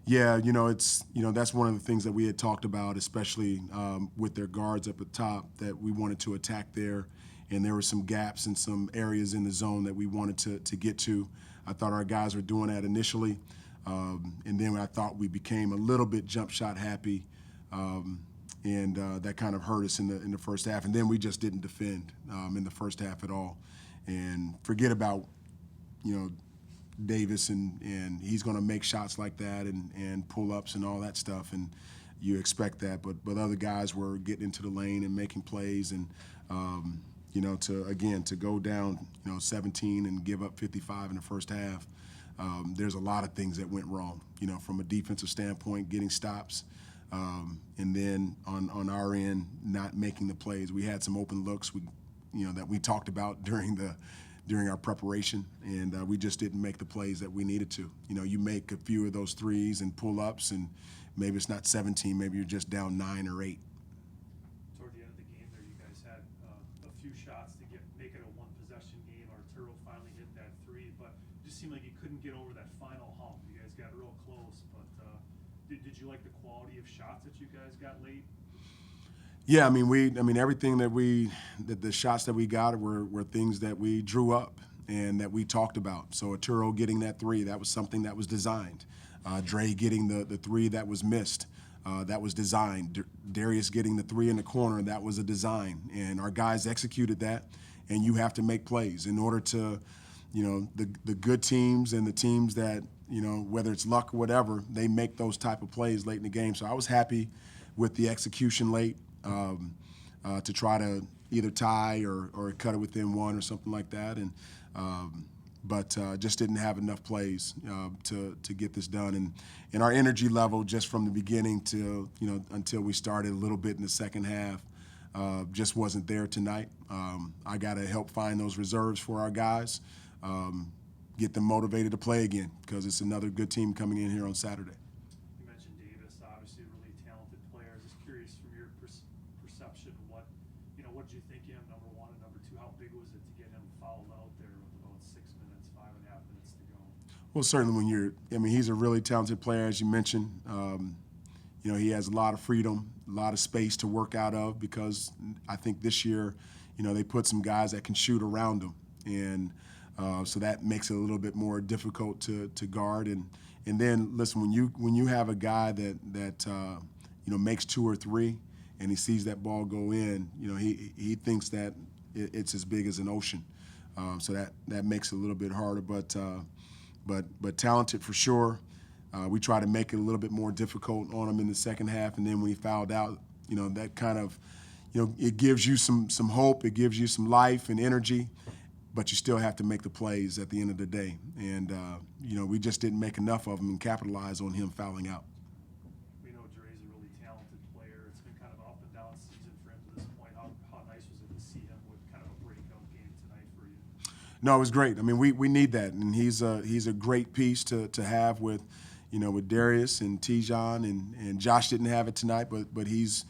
Yeah, that's one of the things that we had talked about, especially with their guards up at top, that we wanted to attack there. And there were some gaps and some areas in the zone that we wanted to get to. I thought our guys were doing that initially. And then I thought we became a little bit jump shot happy. And that kind of hurt us in the first half. And then we just didn't defend in the first half at all. And forget about, Davis, and he's going to make shots like that and pull-ups and all that stuff, and you expect that. But other guys were getting into the lane and making plays, and to go down 17 and give up 55 in the first half. There's a lot of things that went wrong. From a defensive standpoint, getting stops, and then on our end, not making the plays. We had some open looks that we talked about during our preparation, and we just didn't make the plays that we needed to. You make a few of those threes and pull-ups, and maybe it's not 17, maybe you're just down 9 or 8. Toward the end of the game there, you guys had a few shots to make it a one-possession game. Arturo finally hit that three, but it just seemed like you couldn't get over that final hump. You guys got real close, but did you like the quality of shots that you guys got late? Yeah, everything that the shots that we got were things that we drew up and that we talked about. So Arturo getting that three, that was something that was designed. Dre getting the three that was missed, that was designed. Darius getting the three in the corner, that was a design. And our guys executed that, and you have to make plays in order to, the good teams and the teams that, whether it's luck or whatever, they make those type of plays late in the game. So I was happy with the execution late. To try to either tie or cut it within one or something like that, but just didn't have enough plays to get this done. And our energy level just from the beginning to until we started a little bit in the second half just wasn't there tonight. I got to help find those reserves for our guys, get them motivated to play again, because it's another good team coming in here on Saturday. You mentioned Davis, obviously a really talented player. Just curious from your perception, what did you think of him, number one, and number two, how big was it to get him fouled out there with about 6 minutes, 5.5 minutes to go? Well, certainly he's a really talented player, as you mentioned. He has a lot of freedom, a lot of space to work out of, because I think this year, they put some guys that can shoot around him. And so that makes it a little bit more difficult to guard. And then, listen, when you have a guy that makes 2 or 3, and he sees that ball go in, he thinks that it's as big as an ocean. So that makes it a little bit harder, but talented for sure. We try to make it a little bit more difficult on him in the second half, and then when he fouled out, that kind of, it gives you some hope, it gives you some life and energy, but you still have to make the plays at the end of the day. And we just didn't make enough of them and capitalize on him fouling out. We know Dre's a really talented player. It's been kind of an up and down season for him to this point. How nice was it to see him with kind of a breakout game tonight for you? No, it was great. We need that, and he's a great piece to have with Darius and Tijon, and Josh didn't have it tonight, but he's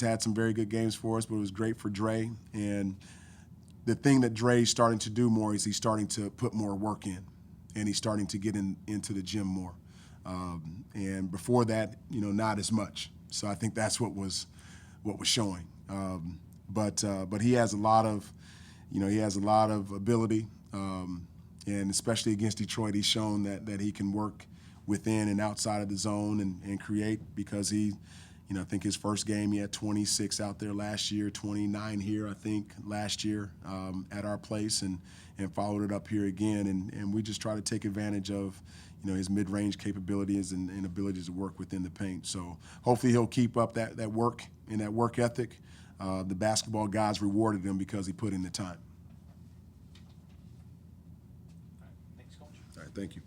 had some very good games for us. But it was great for Dre, and the thing that Dre's starting to do more is he's starting to put more work in, and he's starting to get into the gym more. And before that, not as much. So I think that's what was showing. But he has a lot of, ability, and especially against Detroit, he's shown that he can work within and outside of the zone and create, because he, I think his first game he had 26 out there last year, 29 here I think last year at our place, and followed it up here again, and we just try to take advantage of his mid-range capabilities and abilities to work within the paint. So hopefully he'll keep up that work and that work ethic. The basketball guys rewarded him because he put in the time. All right, thanks, Coach. All right, thank you.